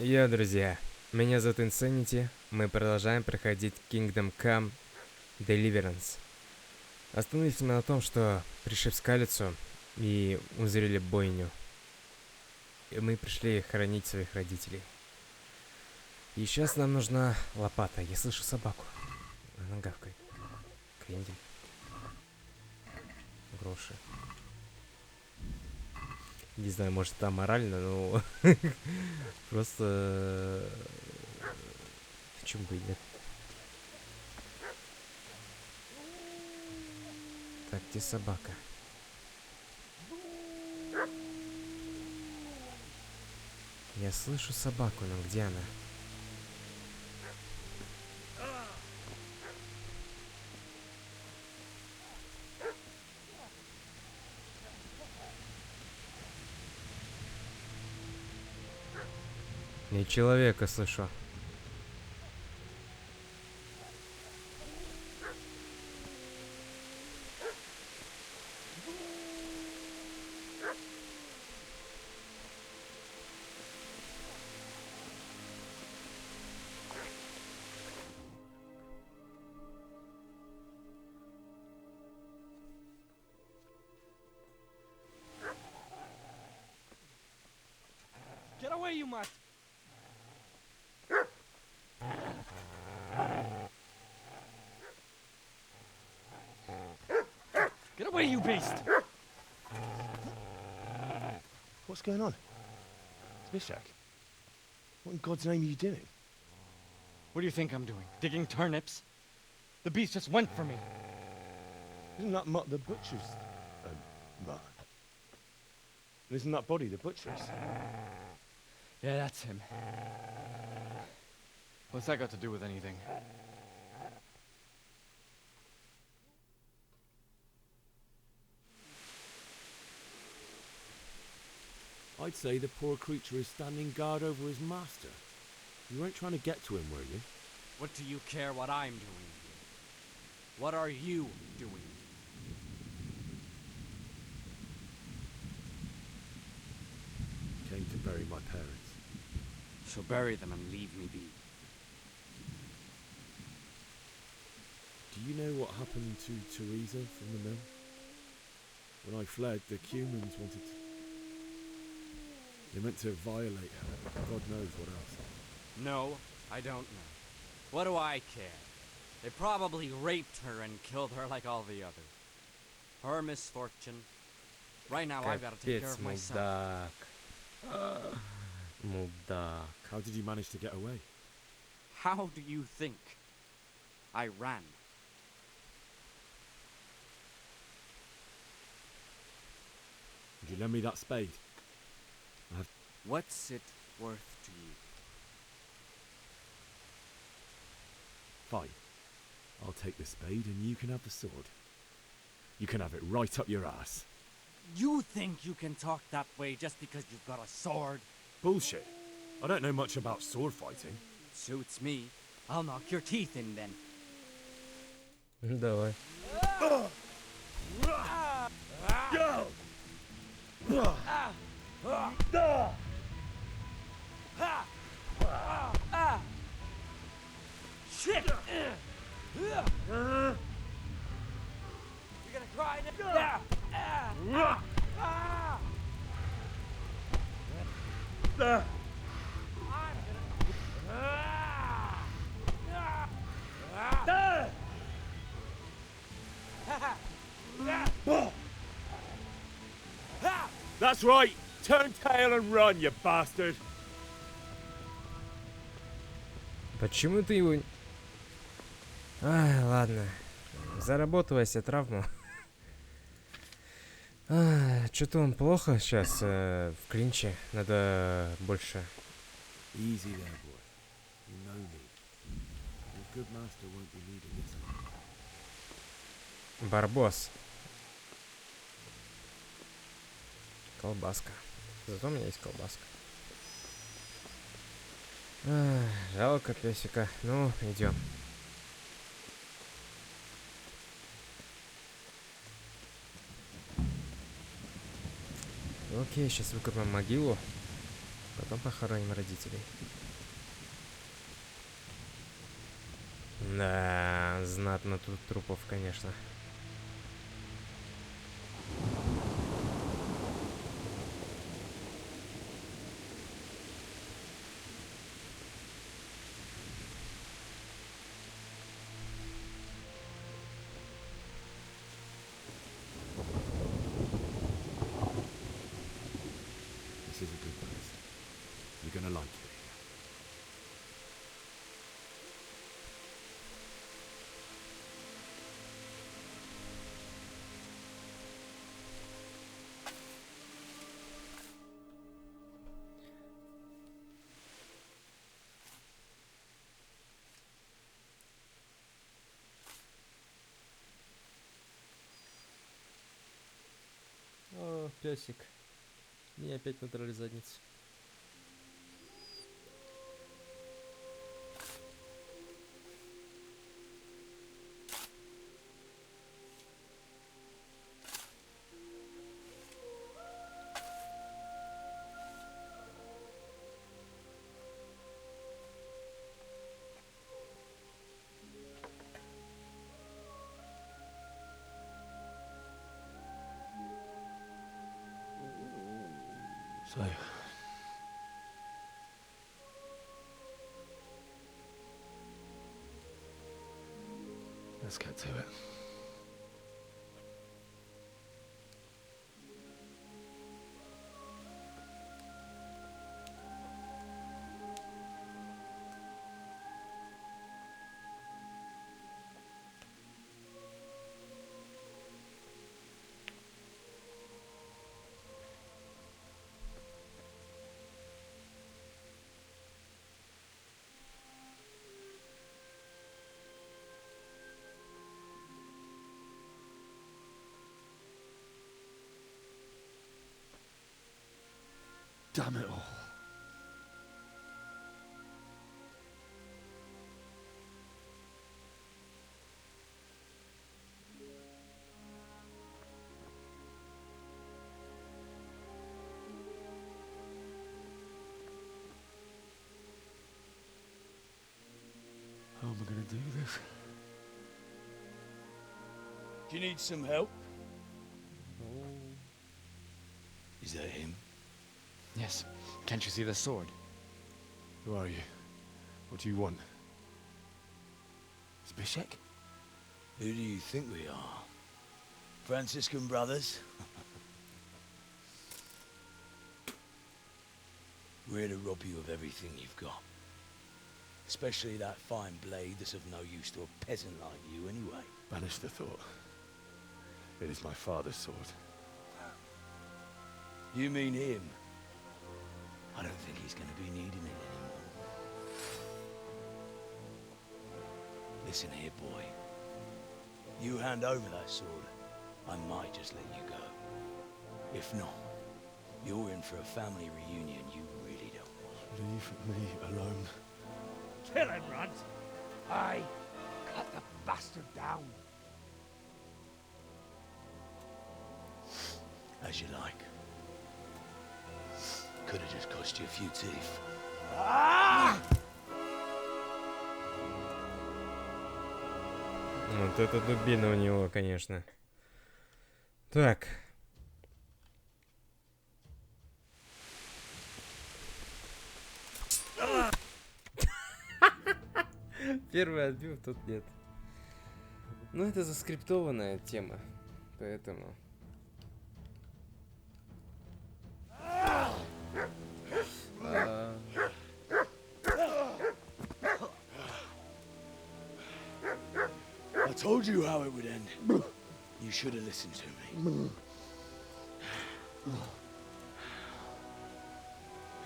Йо, друзья, меня зовут Insanity, мы продолжаем проходить Kingdom Come Deliverance. Остановились мы на том, что пришли в Скалицу и узрели бойню. И мы пришли хоронить своих родителей. И сейчас нам нужна лопата. Я слышу собаку. Она гавкает. Крендель. Гроши. Не знаю, может это аморально, но просто почему бы и нет. Так, где собака? Я слышу собаку, но где она? Я человека слышу. Get away, you mutt! Get away, you beast! What's going on? Zbyszek, what in God's name are you doing? What do you think I'm doing? Digging turnips? The beast just went for me. Isn't that Mutt the butcher's Mutt? And isn't that body the butcher's? Yeah, that's him. What's that got to do with anything? I'd say the poor creature is standing guard over his master. You weren't trying to get to him, were you? What do you care what I'm doing here? What are you doing? Came to bury my parents. So bury them and leave me be. Do you know what happened to Teresa from the mill? When I fled, the humans wanted to... They meant to violate her. God knows what else. No, I don't know. What do I care? They probably raped her and killed her like all the others. Her misfortune. Right now I've got to take care Капец, of myself. мудак. Мудак. How did you manage to get away? How do you think? I ran. Would you lend me that spade? What's it worth to you? Fine. I'll take the spade and you can have the sword. You can have it right up your ass. You think you can talk that way just because you've got a sword? Bullshit. I don't know much about sword fighting. Suits me. I'll knock your teeth in then. Давай. Shit! You're gonna cry now? That's right! Turn tail and run, you bastard! Почему ты его... Ай, ладно. Заработала себе травму. Что-то он плохо сейчас в клинче. Надо больше. Easy there, boy. You know me. Your good master won't be needing this. Барбос. Колбаска. Зато у меня есть колбаска. Жалко песика. Ну, идем. Окей, сейчас выкопаем могилу. Потом похороним родителей. Да, знатно тут трупов, конечно. This is a good place. You're gonna like it. О, песик. Мне опять надрали задницу. So, let's get to it. Damn it all. How am I going to do this? Do you need some help? Oh. Is that him? Yes. Can't you see the sword? Who are you? What do you want? Zbyszek? Who do you think we are? Franciscan brothers? We're here to rob you of everything you've got. Especially that fine blade that's of no use to a peasant like you anyway. Banish the thought. It is my father's sword. You mean him? I don't think he's going to be needing it anymore. Listen here, boy. You hand over that sword, I might just let you go. If not, you're in for a family reunion you really don't want. Leave me alone. Kill him, Runt! Aye, cut the bastard down. As you like. Could have just cost you a few teeth. Вот это дубина у него, конечно. Так. Первый отбил, тот нет. Ну, это заскриптованная тема, поэтому... I told you how it would end. You should have listened to me.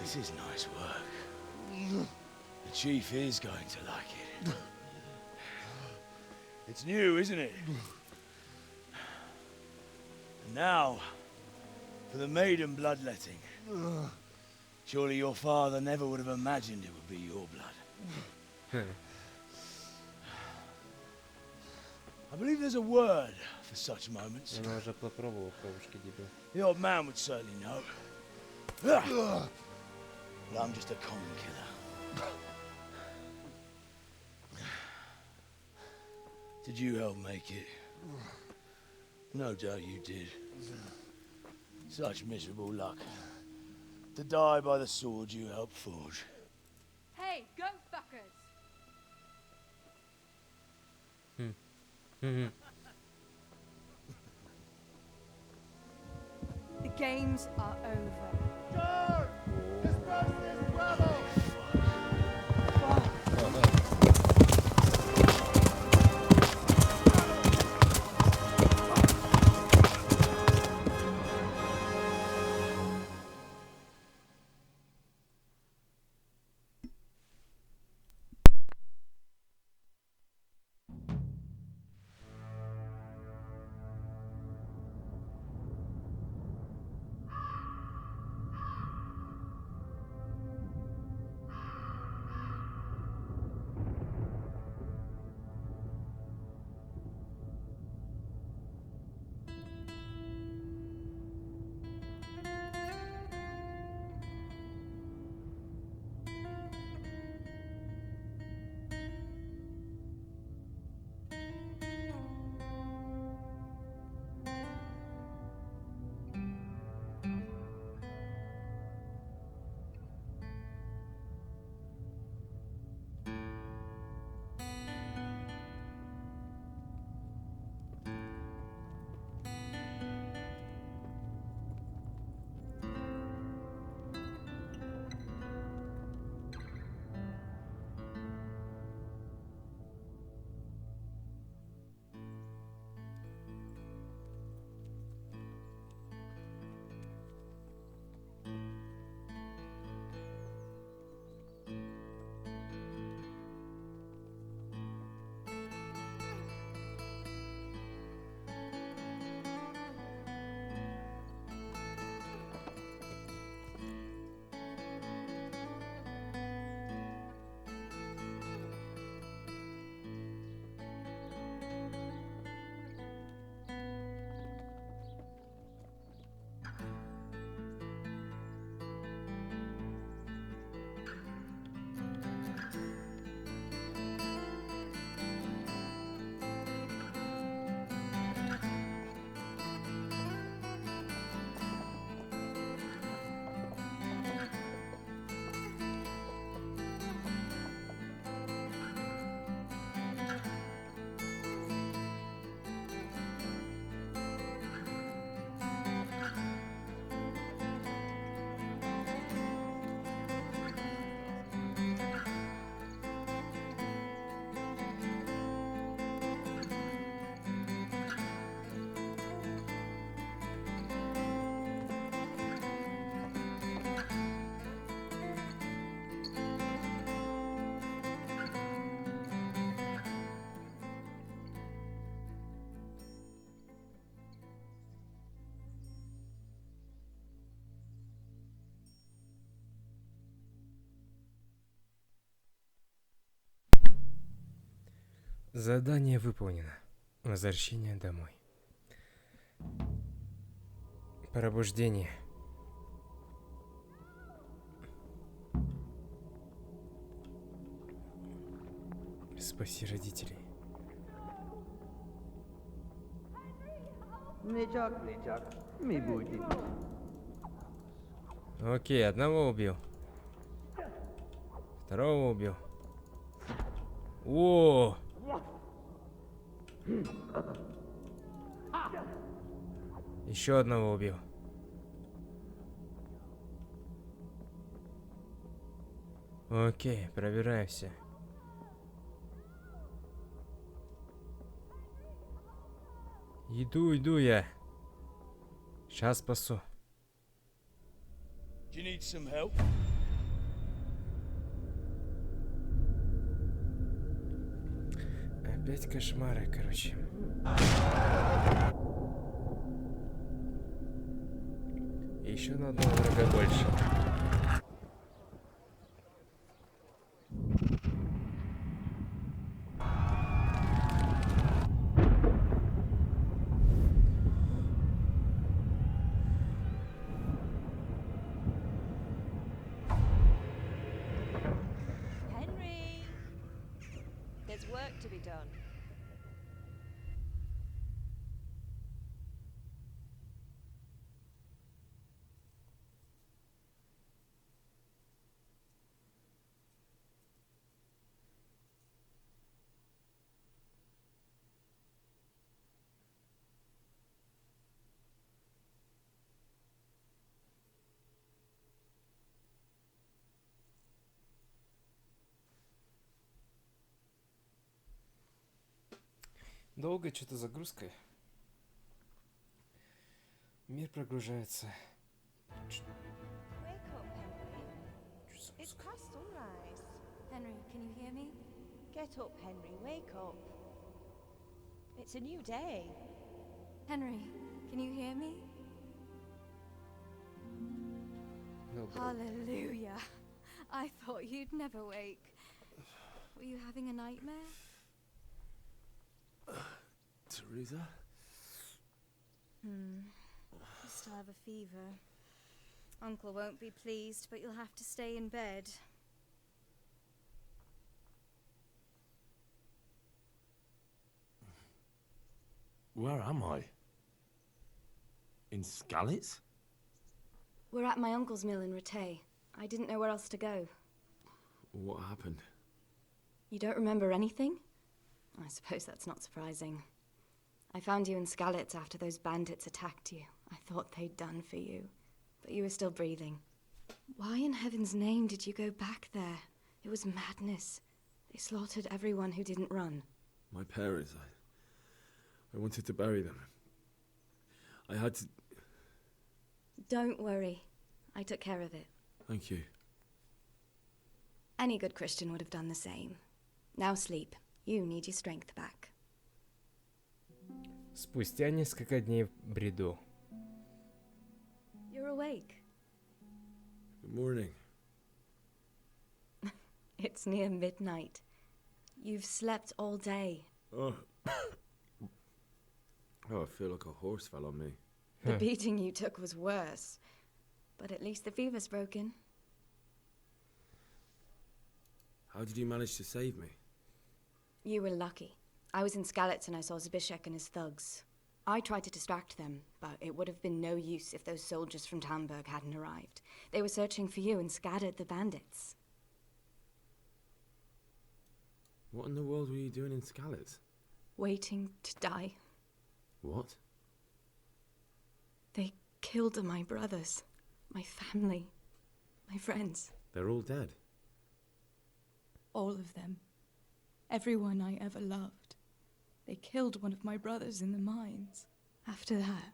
This is nice work. The chief is going to like it. It's new, isn't it? And now, for the maiden bloodletting. Surely your father never would have imagined it would be your blood. I believe there's a word for such moments. Она уже попробовала, кровушки дебил. The old man would certainly know. But I'm just a common killer. Did you help make it? No doubt you did. Such miserable luck. To die by the sword you helped forge. Hey, go fuckers! The games are over. Задание выполнено. Возвращение домой. Пробуждение. Спаси родителей. Окей, одного убил. Второго убил. О! Еще одного убил. Окей, проверяю все. Иду я. Сейчас спасу. Do you need some help? Опять кошмары, короче. И еще на одного врага больше. to be done. Долго что-то загрузка. Мир прогружается. Wake up, Henry. It's past sunrise. Henry, can you hear me? Get up, Henry. Wake up. It's a new day. Henry, can you hear me? Ну, Hallelujah. I thought you'd never wake. Were you having a nightmare? Teresa? You still have a fever. Uncle won't be pleased, but you'll have to stay in bed. Where am I? In Skalitz? We're at my uncle's mill in Rattay. I didn't know where else to go. What happened? You don't remember anything? I suppose that's not surprising. I found you in Skalitz after those bandits attacked you. I thought they'd done for you, but you were still breathing. Why in heaven's name did you go back there? It was madness. They slaughtered everyone who didn't run. My parents, I wanted to bury them. I had to... Don't worry. I took care of it. Thank you. Any good Christian would have done the same. Now sleep. You need your strength back. спустя несколько дней в бреду. You're awake. Good morning. It's near midnight. You've slept all day. Oh. Oh, I feel like a horse fell on me. The beating you took was worse. But at least the fever's broken. How did you manage to save me? You were lucky. I was in Skalitz and I saw Zbyszek and his thugs. I tried to distract them, but it would have been no use if those soldiers from Tamburg hadn't arrived. They were searching for you and scattered the bandits. What in the world were you doing in Skalitz? Waiting to die. What? They killed my brothers, my family, my friends. They're all dead. All of them. Everyone I ever loved. They killed one of my brothers in the mines. After that,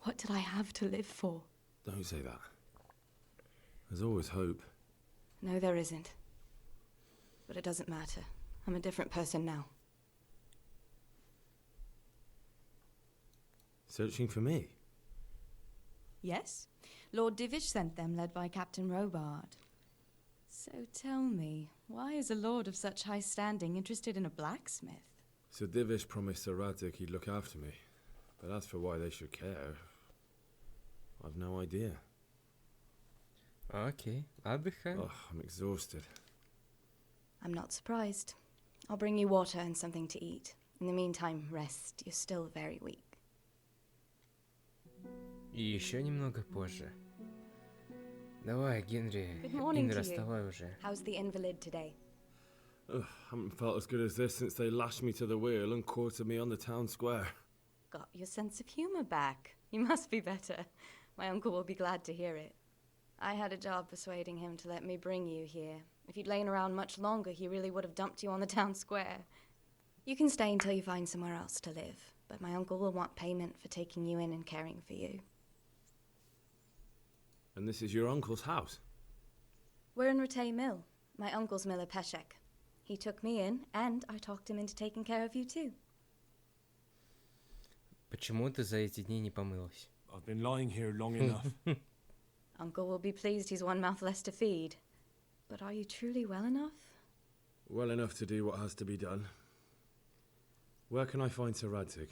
what did I have to live for? Don't say that. There's always hope. No, there isn't. But it doesn't matter. I'm a different person now. Searching for me? Yes. Lord Divish sent them, led by Captain Robard. So tell me, why is a lord of such high standing interested in a blacksmith? Sir Divish promised Sir Radzik he'd look after me. But as for why they should care, I've no idea. Окей, отдыхай. Oh, I'm exhausted. I'm not surprised. I'll bring you water and something to eat. In the meantime, rest. You're still very weak. И еще немного позже. Давай, Генри. Good morning Генри, to you. вставай уже. How's the invalid today? Ugh, haven't felt as good as this since they lashed me to the wheel and quartered me on the town square. Got your sense of humor back. You must be better. My uncle will be glad to hear it. I had a job persuading him to let me bring you here. If you'd lain around much longer, he really would have dumped you on the town square. You can stay until you find somewhere else to live, but my uncle will want payment for taking you in and caring for you. And this is your uncle's house? We're in Rattay Mill, my uncle's mill at Peshek. He took me in, and I talked him into taking care of you too. Почему ты за эти дни не помылась? I've been lying here long enough. Uncle will be pleased he's one mouth less to feed. But are you truly well enough? Well enough to do what has to be done. Where can I find Sir Radzik?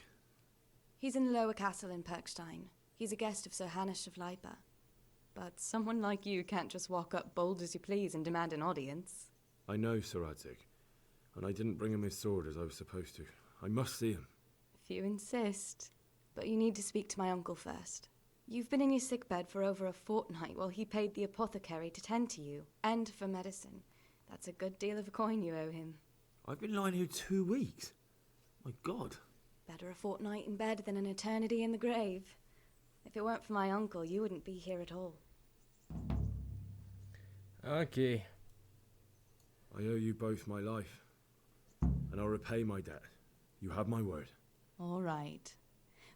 He's in the lower castle in Perkstein. He's a guest of Sir Hanush of Leipa. But someone like you can't just walk up bold as you please and demand an audience. I know Sir Radzik. And I didn't bring him his sword as I was supposed to. I must see him. If you insist. But you need to speak to my uncle first. You've been in your sickbed for over a fortnight while he paid the apothecary to tend to you, and for medicine. That's a good deal of coin you owe him. I've been lying here 2 weeks. My God. Better a fortnight in bed than an eternity in the grave. If it weren't for my uncle, you wouldn't be here at all. Окей. I owe you both my life. And I'll repay my debt. You have my word. All right.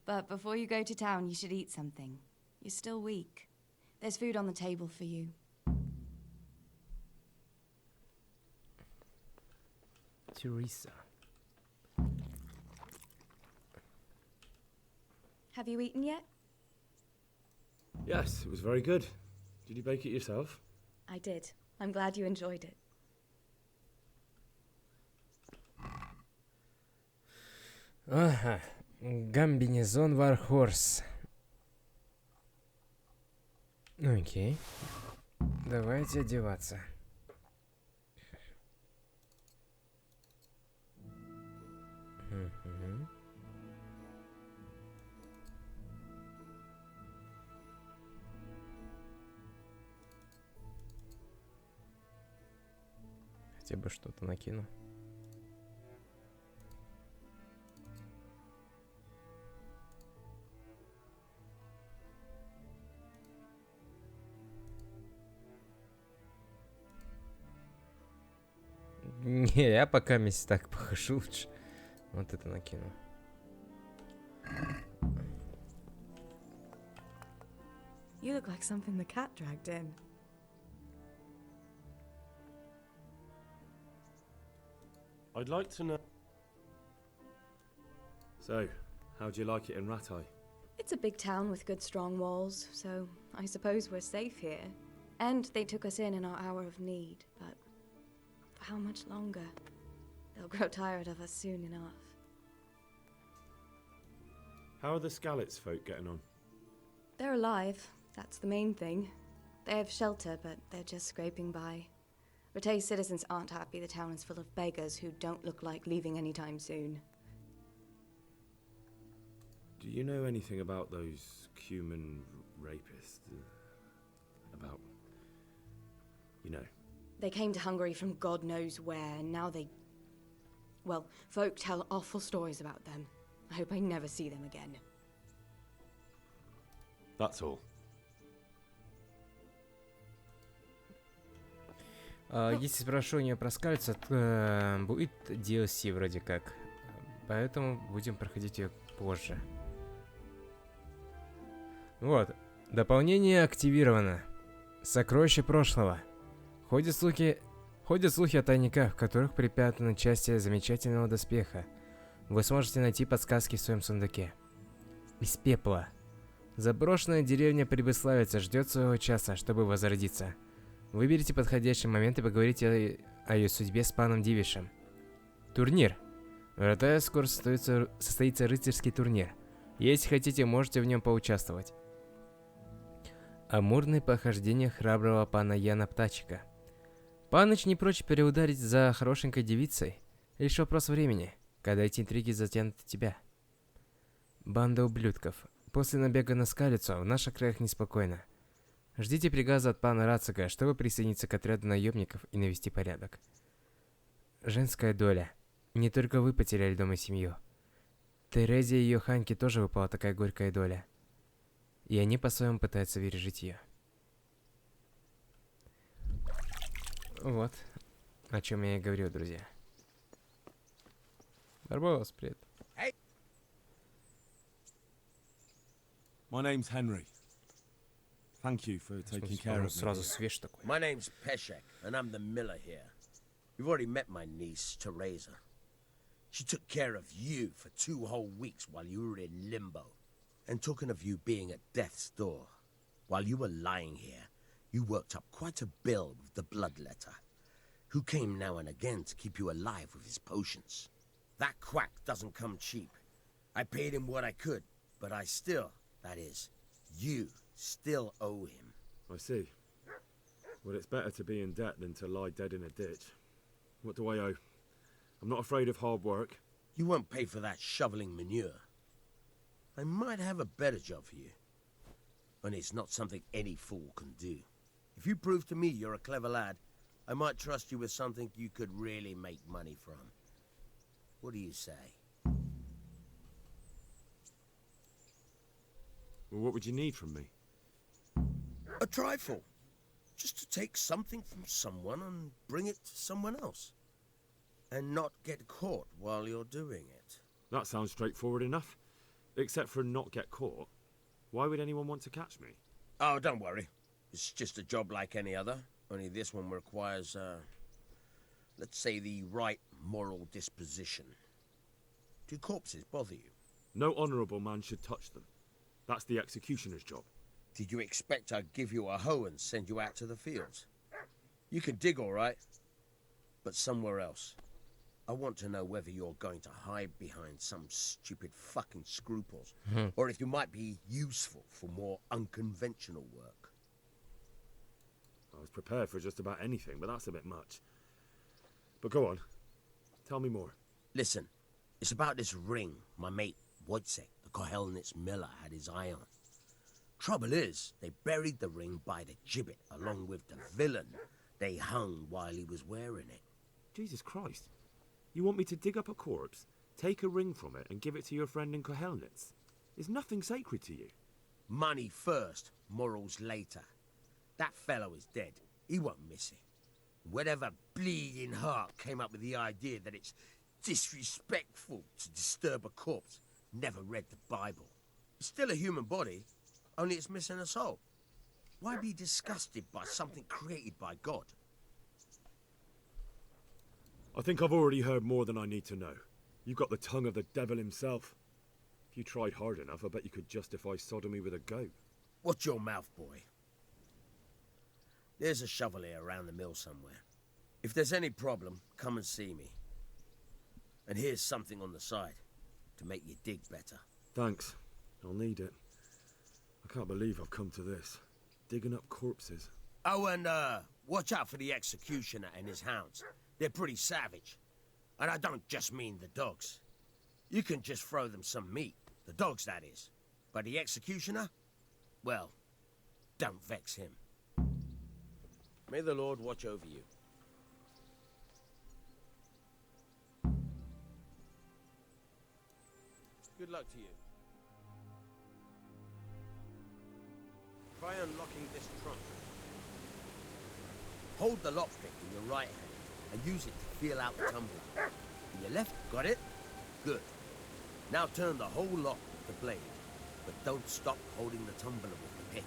But before you go to town, you should eat something. You're still weak. There's food on the table for you. Teresa. Have you eaten yet? Yes, it was very good. Did you bake it yourself? I did. I'm glad you enjoyed it. Ага. Комбинезон Warhorse. Окей. Давайте одеваться. Мгм. Хотя бы что-то накину. Не, я пока вместе так похожу лучше. Вот это накину. You look like something the cat dragged in. I'd like to know. So, how'd you like it in Rattay? It's a big town with good strong walls, so I suppose we're safe here. And they took us in our hour of need, but for how much longer? They'll grow tired of us soon enough. How are the Skalitz folk getting on? They're alive, that's the main thing. They have shelter, but they're just scraping by. Rattay's citizens aren't happy the town is full of beggars who don't look like leaving anytime soon. Do you know anything about those human rapists? About... you know. They came to Hungary from God knows where, and now they... well, folk tell awful stories about them. I hope I never see them again. That's all. Если спрошу у нее про скальца, то будет DLC вроде как. Поэтому будем проходить ее позже. Вот. Дополнение активировано. Сокровище прошлого. Ходят слухи о тайниках, в которых припрятаны части замечательного доспеха. Вы сможете найти подсказки в своем сундуке. Из пепла. Заброшенная деревня Прибыславица ждет своего часа, чтобы возродиться. Выберите подходящий момент и поговорите о ее судьбе с паном Дивишем. Турнир. В Rattay скоро состоится рыцарский турнир. Если хотите, можете в нем поучаствовать. Амурные похождения храброго пана Яна Птачика. Паныч не прочь переударить за хорошенькой девицей. Лишь вопрос времени, когда эти интриги затянут тебя. Банда ублюдков. После набега на Скалицу в наших краях неспокойно. Ждите приказа от пана Рацига, чтобы присоединиться к отряду наемников и навести порядок. Женская доля. Не только вы потеряли дом и семью. Терезе и ее Ханьке тоже выпала такая горькая доля. И они по-своему пытаются пережить ее. Вот, о чем я и говорил, друзья. Барбос, привет. My name's Henry. Thank you for taking care of me. Сразу свеж такой. My name's Peshek, and I'm the miller here. You've already met my niece, Teresa. She took care of you for 2 whole weeks while you were in limbo. And talking of you being at death's door, while you were lying here, you worked up quite a bill with the bloodletter, who came now and again to keep you alive with his potions. That quack doesn't come cheap. I paid him what I could, but I still, that is, you still owe him. I see. Well, it's better to be in debt than to lie dead in a ditch. What do I owe? I'm not afraid of hard work. You won't pay for that shoveling manure. I might have a better job for you. And it's not something any fool can do. If you prove to me you're a clever lad, I might trust you with something you could really make money from. What do you say? Well, what would you need from me? A trifle. Just to take something from someone and bring it to someone else. And not get caught while you're doing it. That sounds straightforward enough. Except for not get caught. Why would anyone want to catch me? Oh, don't worry. It's just a job like any other. Only this one requires, let's say, the right moral disposition. Do corpses bother you? No honourable man should touch them. That's the executioner's job. Did you expect I'd give you a hoe and send you out to the fields? You can dig all right, but somewhere else. I want to know whether you're going to hide behind some stupid fucking scruples, or if you might be useful for more unconventional work. I was prepared for just about anything, but that's a bit much. But go on. Tell me more. Listen, it's about this ring my mate Wojciech, the Kohelnitz miller, had his eye on. Trouble is, they buried the ring by the gibbet, along with the villain they hung while he was wearing it. Jesus Christ. You want me to dig up a corpse, take a ring from it, and give it to your friend in Kohelnitz? Is nothing sacred to you? Money first, morals later. That fellow is dead. He won't miss it. Whatever bleeding heart came up with the idea that it's disrespectful to disturb a corpse never read the Bible. It's still a human body, only it's missing a soul. Why be disgusted by something created by God? I think I've already heard more than I need to know. You've got the tongue of the devil himself. If you tried hard enough, I bet you could justify sodomy with a goat. Watch your mouth, boy. There's a shovel here around the mill somewhere. If there's any problem, come and see me. And here's something on the side to make you dig better. Thanks. I'll need it. I can't believe I've come to this. Digging up corpses. Oh, and watch out for the executioner and his hounds. They're pretty savage. And I don't just mean the dogs. You can just throw them some meat. The dogs, that is. But the executioner? Well, don't vex him. May the Lord watch over you. Good luck to you. Try unlocking this trunk. Hold the lockpick in your right hand and use it to feel out the tumbler. In your left, got it? Good. Now turn the whole lock with the blade, but don't stop holding the tumbler with the pick.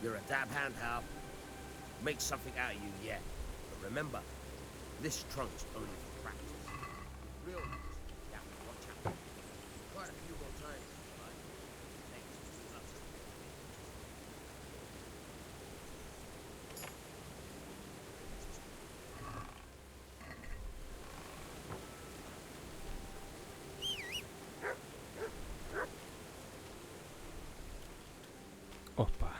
You're a dab hand, Hal. Make something out of you yet. But remember, this trunk's only for practice. Real nice. Yeah, watch out. Quite a few more times, right? Thanks. Good luck. Опа.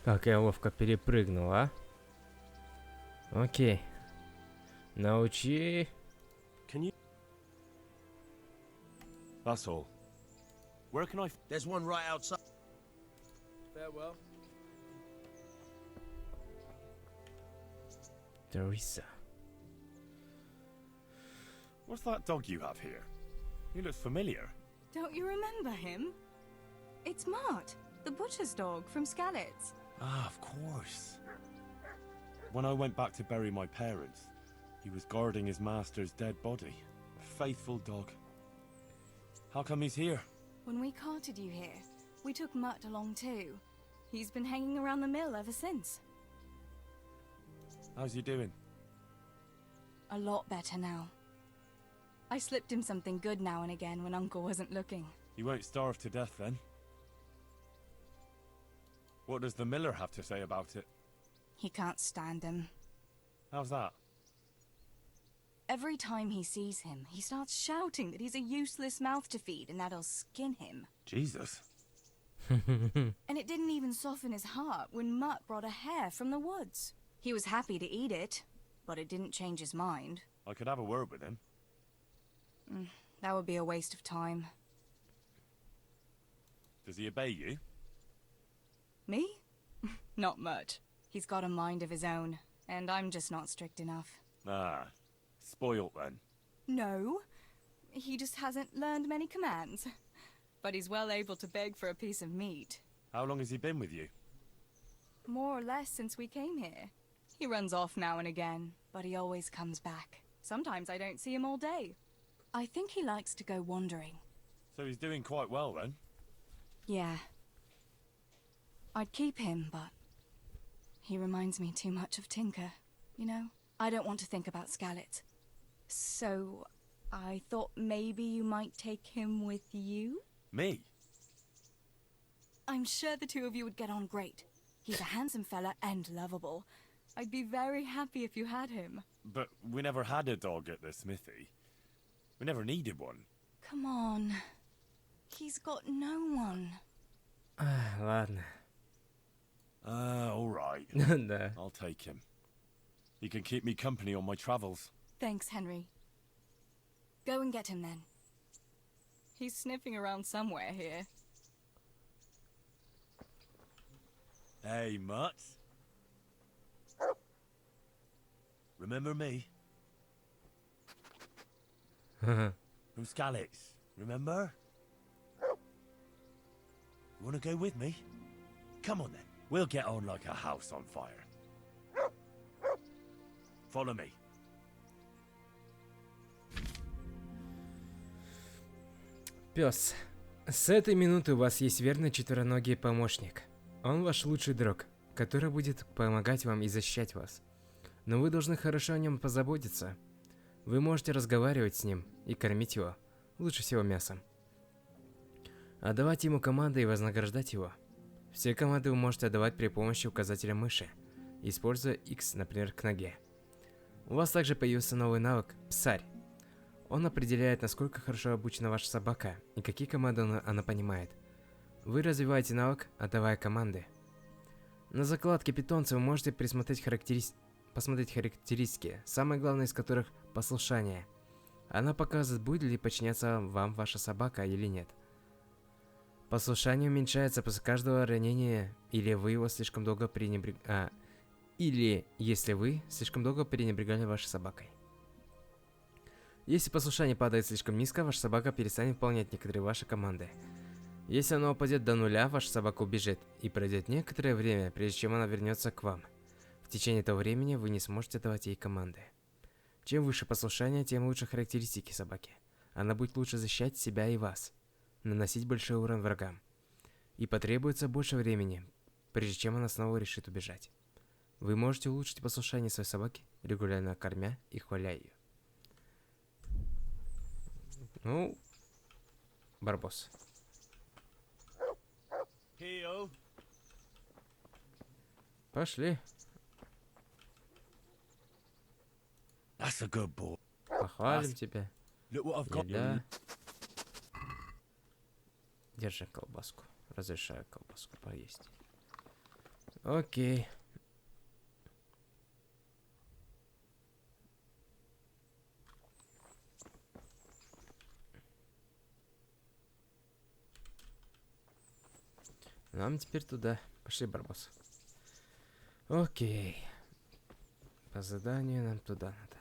Как я ловко перепрыгнул, а? Окей. Научи. Can you? That's all. Where can I? There's one right outside. Farewell. Teresa. What's that dog you have here? He looks familiar. Don't you remember him? It's Mart, the butcher's dog from Skalitz. Ah, of course. When I went back to bury my parents, he was guarding his master's dead body. A faithful dog. How come he's here? When we carted you here, we took Mutt along too. He's been hanging around the mill ever since. How's he doing? A lot better now. I slipped him something good now and again when Uncle wasn't looking. He won't starve to death then. What does the miller have to say about it? He can't stand him. How's that? Every time he sees him, he starts shouting that he's a useless mouth to feed and that'll skin him. Jesus. And it didn't even soften his heart when Mutt brought a hare from the woods. He was happy to eat it, but it didn't change his mind. I could have a word with him. That would be a waste of time. Does he obey you? Me? Not much. He's got a mind of his own, and I'm just not strict enough. Ah, spoilt then. No, he just hasn't learned many commands. But he's well able to beg for a piece of meat. How long has he been with you? More or less since we came here. He runs off now and again, but he always comes back. Sometimes I don't see him all day. I think he likes to go wandering. So he's doing quite well then? Yeah. I'd keep him, but he reminds me too much of Tinker, you know? I don't want to think about Skalitz. So I thought maybe you might take him with you? Me? I'm sure the two of you would get on great. He's a handsome fella and lovable. I'd be very happy if you had him. But we never had a dog at the smithy. We never needed one. Come on. He's got no one. Ладно. All right. Да. I'll take him. He can keep me company on my travels. Thanks, Henry. Go and get him then. He's sniffing around somewhere here. Hey, Mutt. Remember me? From Skalitz, remember? You wanna go with me? Come on then. We'll get on like a house on fire. Follow me. Пес. С этой минуты у вас есть верный четвероногий помощник. Он ваш лучший друг, который будет помогать вам и защищать вас. Но вы должны хорошо о нем позаботиться. Вы можете разговаривать с ним и кормить его, лучше всего мясом. Отдавать ему команды и вознаграждать его. Все команды вы можете отдавать при помощи указателя мыши, используя X, например, к ноге. У вас также появился новый навык «Псарь». Он определяет, насколько хорошо обучена ваша собака и какие команды она понимает. Вы развиваете навык, отдавая команды. На закладке питомца вы можете посмотреть характеристики, самое главное из которых – послушание. Она показывает, будет ли подчиняться вам ваша собака или нет. Послушание уменьшается после каждого ранения, или вы его слишком долго или если вы слишком долго пренебрегали вашей собакой. Если послушание падает слишком низко, ваша собака перестанет выполнять некоторые ваши команды. Если оно упадет до нуля, ваша собака убежит, и пройдет некоторое время, прежде чем она вернется к вам. В течение этого времени вы не сможете давать ей команды. Чем выше послушание, тем лучше характеристики собаки. Она будет лучше защищать себя и вас, наносить большой урон врагам. И потребуется больше времени, прежде чем она снова решит убежать. Вы можете улучшить послушание своей собаки, регулярно кормя и хваля ее. Ну, Барбос. Пошли. That's a good boy. Похвалим тебя. Look what I've got. Еда. Держи колбаску. Разрешаю колбаску поесть. Окей. Нам теперь туда. Пошли, Барбос. Окей. По заданию нам туда надо.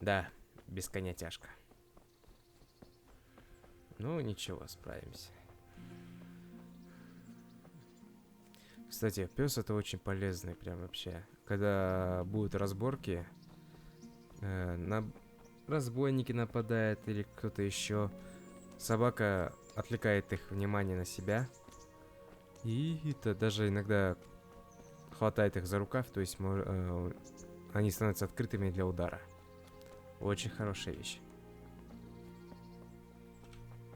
Да, без коня тяжко. Ну, ничего, справимся. Кстати, пес это очень полезный, прям вообще. Когда будут разборки, на разбойники нападают или кто-то еще, собака отвлекает их внимание на себя. И это даже иногда хватает их за рукав, то есть они становятся открытыми для удара. Очень хорошая вещь.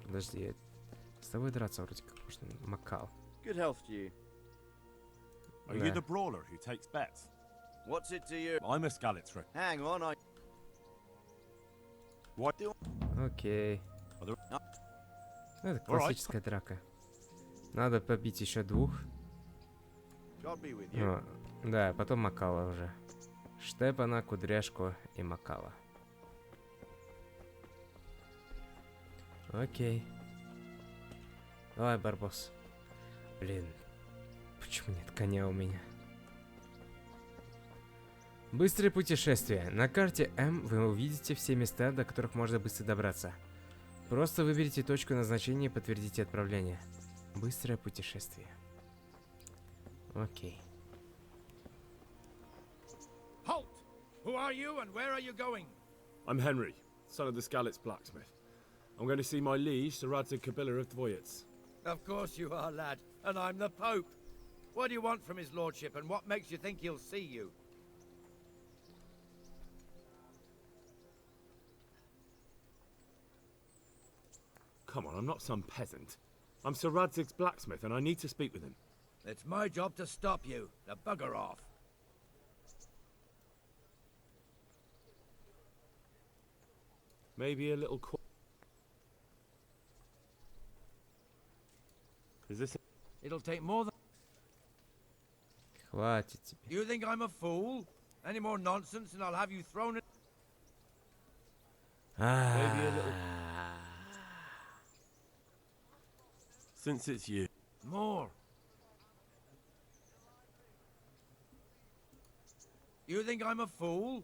Подожди, с тобой драться вроде как можно. Макал. Good health to you. Are you the brawler who takes bets? What's it to you? I'm a Skalitz. Hang on, I... What? Окей. Это классическая драка. Надо побить еще двух. God be with you. Да, потом Макала уже. Штепана, Кудряшку и Макала. Окей. Давай, Барбос. Блин, почему нет коня у меня? Быстрое путешествие. На карте М вы увидите все места, до которых можно быстро добраться. Просто выберите точку назначения и подтвердите отправление. Быстрое путешествие. Окей. Halt! Who are you and where are you going? I'm Henry, son of the Skalitz blacksmith. I'm going to see my liege, Sir Radzig Kabila of Dvoyets. Of course you are, lad. And I'm the Pope. What do you want from his lordship and what makes you think he'll see you? Come on, I'm not some peasant. I'm Sir Radzig's blacksmith and I need to speak with him. It's my job to stop you. Now bugger off. Maybe a little Is this It'll take more than... Хватит тебе. You think I'm a fool? Any more nonsense and I'll have you thrown in... Maybe a little... Since it's you. More. You think I'm a fool?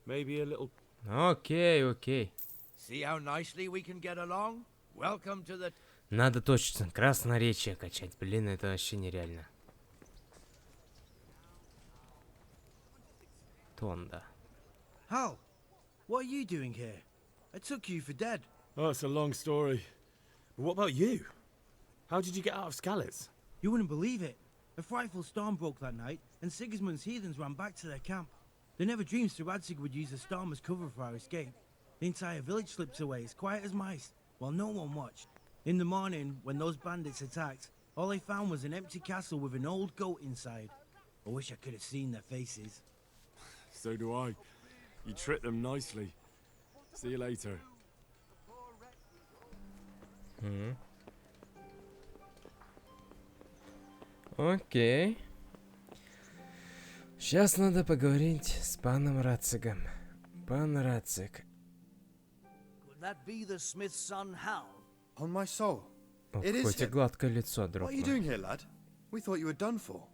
Maybe a little... Окей, окей. See how nicely we can get along? Welcome to the... Надо точно красноречие качать. Блин, это вообще нереально. Тонда. Hal, what are you doing here? I took you for dead. Oh, it's a long story. But what about you? How did you get out of Skalitz? You wouldn't believe it. A frightful storm broke that night, and Sigismund's heathens ran back to their camp. They never dreamed Sir Radzig would use the storm as cover for our escape. The entire village slipped away as quiet as mice, while no one watched. In the morning, when those bandits attacked, all they found was an empty castle with an old goat inside. I wish I could have seen their faces. So do I. You tricked them nicely. See you later. Окей. Сейчас надо поговорить с паном Радцигом. Пан Радциг. Could that be the smith's son, Hal? On my soul. Ох, It is хоть и him. гладкое лицо, друг What are you мой. doing here, lad? We thought you were done for.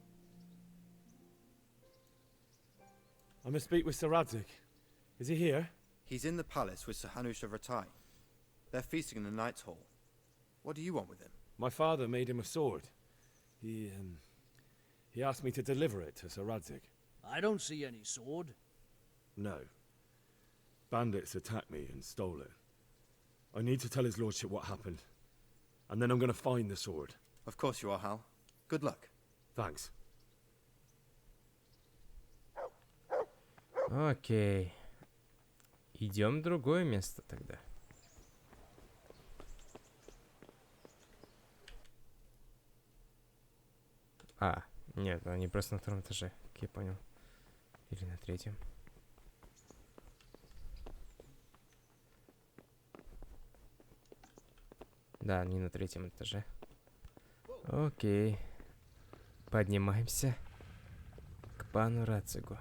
I must speak with Sir Radzig. Is he here? He's in the palace with Sir Hanush of Ratai. They're feasting in the Knight's Hall. What do you want with him? My father made him a sword. He asked me to deliver it to Sir Radzig. I don't see any sword. No. Bandits attacked me and stole it. I need to tell his lordship what happened. And then I'm going to find the sword. Of course you are, Hal. Good luck. Thanks. Окей. Идем в другое место тогда. Нет, они просто на втором этаже, как я понял. Или на третьем. Да, они на третьем этаже. Окей. Поднимаемся к пану Рацигу.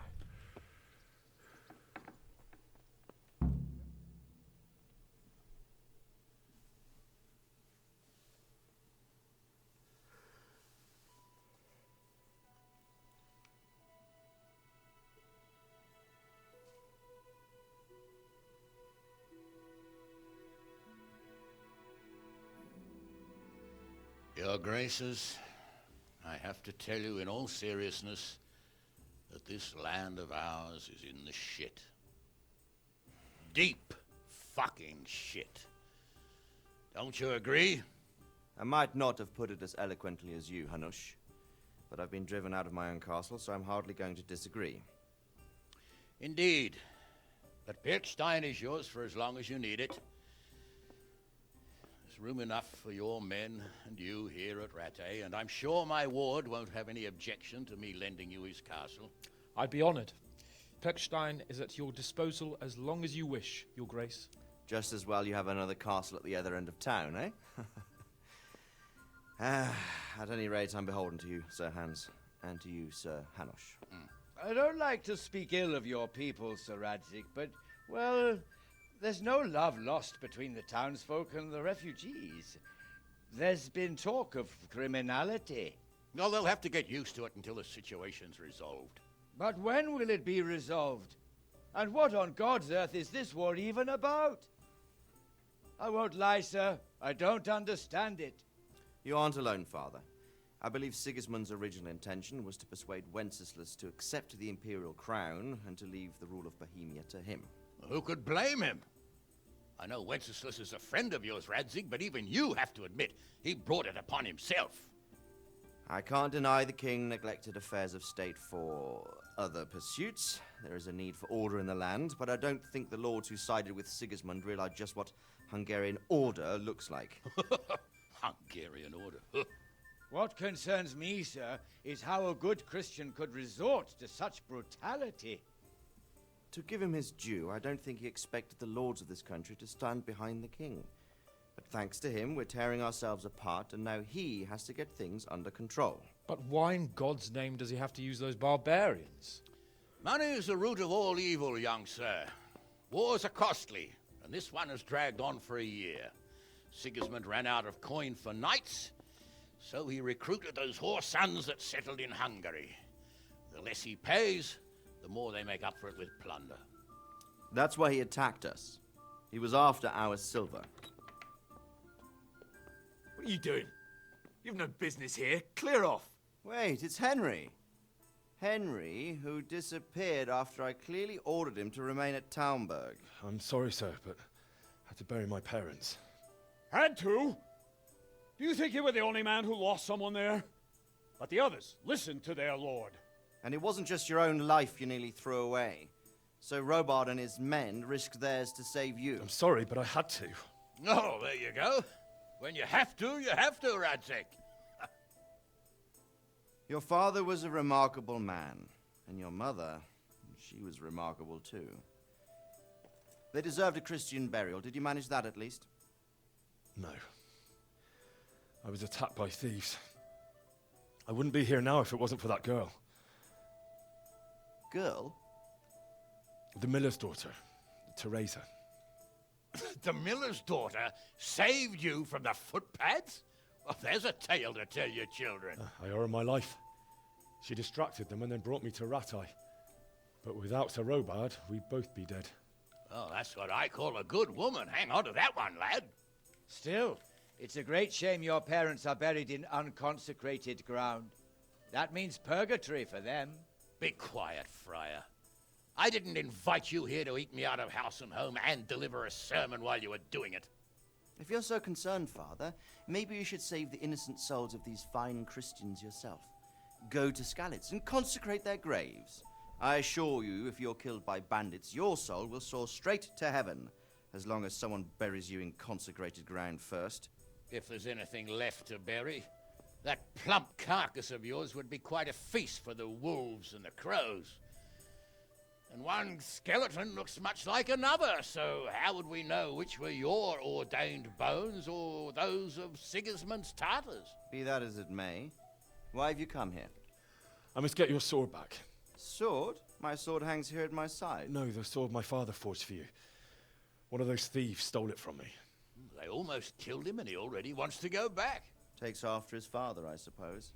Your Graces, I have to tell you in all seriousness that this land of ours is in the shit. Deep fucking shit. Don't you agree? I might not have put it as eloquently as you, Hanush, but I've been driven out of my own castle, so I'm hardly going to disagree. Indeed. But Pirkstein is yours for as long as you need it. There's room enough for your men and you here at Rattay, and I'm sure my ward won't have any objection to me lending you his castle. I'd be honored. Pirkstein is at your disposal as long as you wish, Your Grace. Just as well you have another castle at the other end of town, eh? At any rate, I'm beholden to you, Sir Hans, and to you, Sir Hanush. I don't like to speak ill of your people, Sir Radzig, but, well, there's no love lost between the townsfolk and the refugees. There's been talk of criminality. No, they'll have to get used to it until the situation's resolved. But when will it be resolved? And what on God's earth is this war even about? I won't lie, sir. I don't understand it. You aren't alone, Father. I believe Sigismund's original intention was to persuade Wenceslas to accept the imperial crown and to leave the rule of Bohemia to him. Who could blame him? I know Wenceslas is a friend of yours, Radzig, but even you have to admit he brought it upon himself. I can't deny the king neglected affairs of state for other pursuits. There is a need for order in the land, but I don't think the lords who sided with Sigismund realized just what Hungarian order looks like. Hungarian order? What concerns me, sir, is how a good Christian could resort to such brutality. To give him his due, I don't think he expected the lords of this country to stand behind the king. But thanks to him, we're tearing ourselves apart, and now he has to get things under control. But why in God's name does he have to use those barbarians? Money is the root of all evil, young sir. Wars are costly, and this one has dragged on for a year. Sigismund ran out of coin for knights, so he recruited those whore sons that settled in Hungary. The less he pays, the more they make up for it with plunder. That's why he attacked us. He was after our silver. What are you doing? You've no business here. Clear off. Wait, it's Henry. Henry, who disappeared after I clearly ordered him to remain at Taumberg. I'm sorry, sir, but I had to bury my parents. Had to? Do you think you were the only man who lost someone there? But the others listened to their lord. And it wasn't just your own life you nearly threw away. So Robard and his men risked theirs to save you. I'm sorry, but I had to. Oh, there you go. When you have to, Radzig. Your father was a remarkable man, and your mother, she was remarkable too. They deserved a Christian burial. Did you manage that at least? No. I was attacked by thieves. I wouldn't be here now if it wasn't for that girl. Girl? The miller's daughter, Teresa. The miller's daughter saved you from the footpads? Well, there's a tale to tell your children. I owe her my life. She distracted them and then brought me to Rattay. But without Sir Robard, we'd both be dead. Oh, that's what I call a good woman. Hang on to that one, lad. Still, it's a great shame your parents are buried in unconsecrated ground. That means purgatory for them. Be quiet, Friar. I didn't invite you here to eat me out of house and home and deliver a sermon while you were doing it. If you're so concerned, Father, maybe you should save the innocent souls of these fine Christians yourself. Go to Skalitz and consecrate their graves. I assure you, if you're killed by bandits, your soul will soar straight to heaven, as long as someone buries you in consecrated ground first. If there's anything left to bury, that plump carcass of yours would be quite a feast for the wolves and the crows. And one skeleton looks much like another, so how would we know which were your ordained bones or those of Sigismund's Tartars? Be that as it may, why have you come here? I must get your sword back. Sword? My sword hangs here at my side. No, the sword my father forged for you. One of those thieves stole it from me. They almost killed him and he already wants to go back. Takes after his father, I suppose.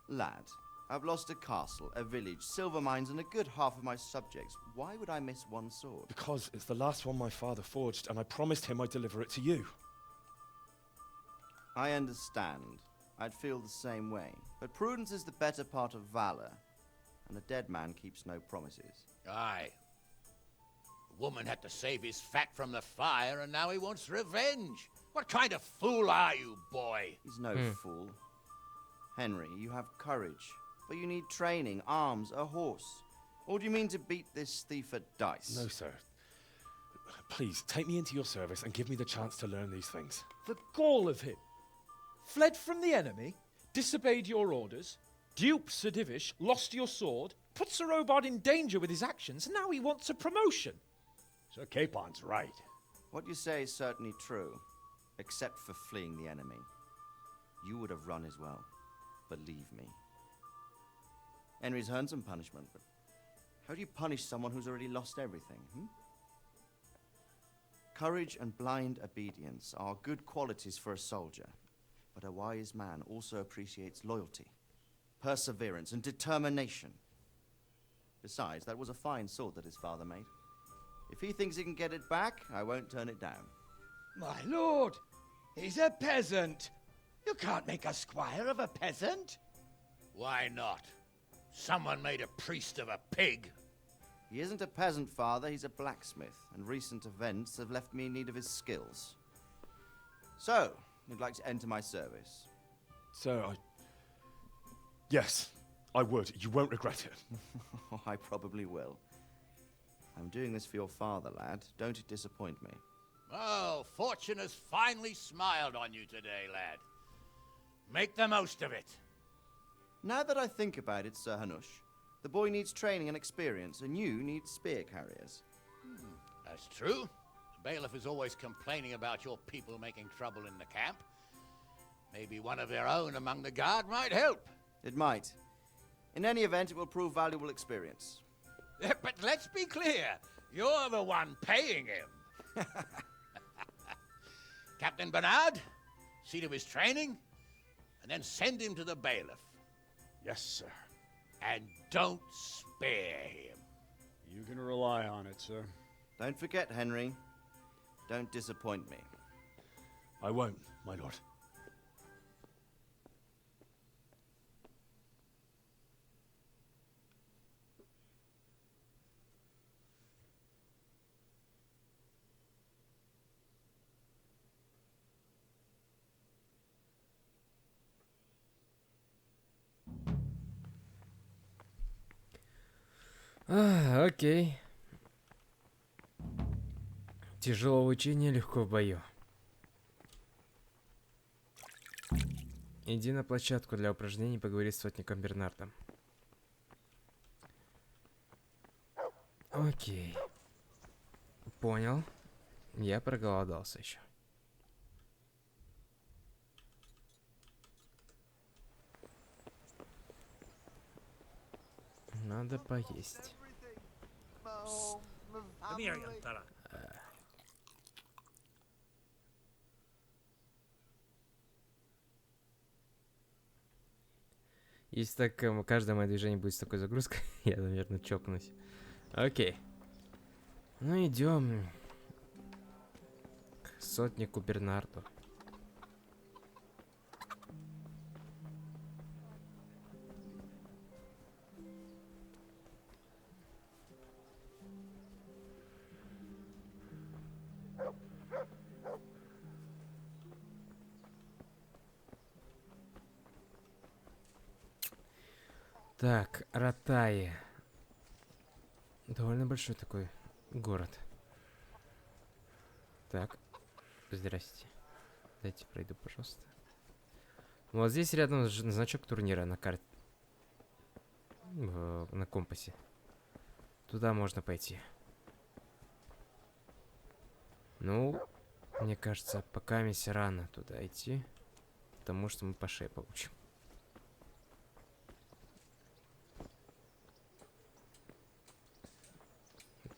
Lad, I've lost a castle, a village, silver mines, and a good half of my subjects. Why would I miss one sword? Because it's the last one my father forged, and I promised him I'd deliver it to you. I understand. I'd feel the same way. But prudence is the better part of valor, and a dead man keeps no promises. Aye. The woman had to save his fat from the fire, and now he wants revenge. What kind of fool are you, boy? He's no fool. Henry, you have courage, but you need training, arms, a horse. Or do you mean to beat this thief at dice? No, sir. Please, take me into your service and give me the chance to learn these things. The gall of him. Fled from the enemy, disobeyed your orders, duped Sir Divish, lost your sword, put Sir Robard in danger with his actions, and now he wants a promotion. Sir Capon's right. What you say is certainly true, except for fleeing the enemy. You would have run as well, believe me. Henry's earned some punishment, but How do you punish someone who's already lost everything, hmm? Courage and blind obedience are good qualities for a soldier, but a wise man also appreciates loyalty, perseverance, and determination. Besides, that was a fine sword that his father made. If he thinks he can get it back, I won't turn it down. My lord, he's a peasant. You can't make a squire of a peasant. Why not? Someone made a priest of a pig. He isn't a peasant, father, he's a blacksmith, and recent events have left me in need of his skills. So, you'd like to enter my service? Sir, Yes, I would. You won't regret it. I probably will. I'm doing this for your father, lad. Don't it disappoint me. Oh, fortune has finally smiled on you today, lad. Make the most of it. Now that I think about it, Sir Hanush, the boy needs training and experience, and you need spear carriers. That's true. The bailiff is always complaining about your people making trouble in the camp. Maybe one of their own among the guard might help. It might. In any event, it will prove valuable experience. But let's be clear, you're the one paying him. Captain Bernard, see to his training, and then send him to the bailiff. Yes, sir. And don't spare him. You can rely on it, sir. Don't forget, Henry. Don't disappoint me. I won't, my lord. Окей. Тяжело в учении, легко в бою. Иди на площадку для упражнений, поговори с сотником Бернардом. Окей. Понял. Я проголодался еще. Надо поесть. Come here, young fella. Если так каждое мое движение будет с такой загрузкой, я, наверное, чокнусь. Окей. Ну, идем к сотнику Бернарду. Так, Ратае. Довольно большой такой город. Так, здрасте. Дайте пройду, пожалуйста. Вот здесь рядом значок турнира на карте. На компасе. Туда можно пойти. Ну, мне кажется, пока мисс рано туда идти. Потому что мы по шее получим.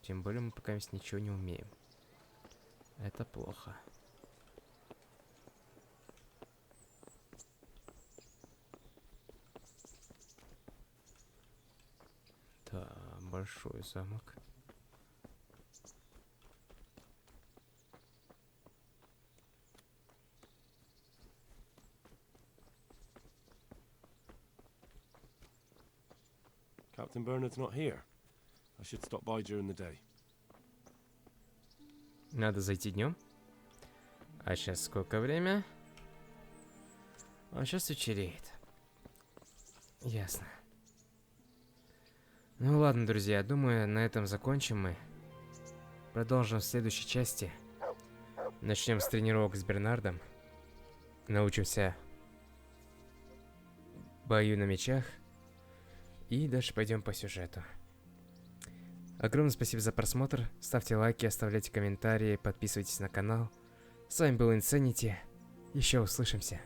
Тем более мы пока ничего не умеем. Это плохо. Да, большой замок. Captain Bernard's not here. I should stop by during the day. Надо зайти днем. А сейчас сколько время? А сейчас вечереет. Ясно. Ну ладно, друзья, думаю, на этом закончим мы. Продолжим в следующей части. Начнем с тренировок с Бернардом. Научимся бою на мечах. И дальше пойдем по сюжету. Огромное спасибо за просмотр. Ставьте лайки, оставляйте комментарии, подписывайтесь на канал. С вами был Insanity. Еще услышимся.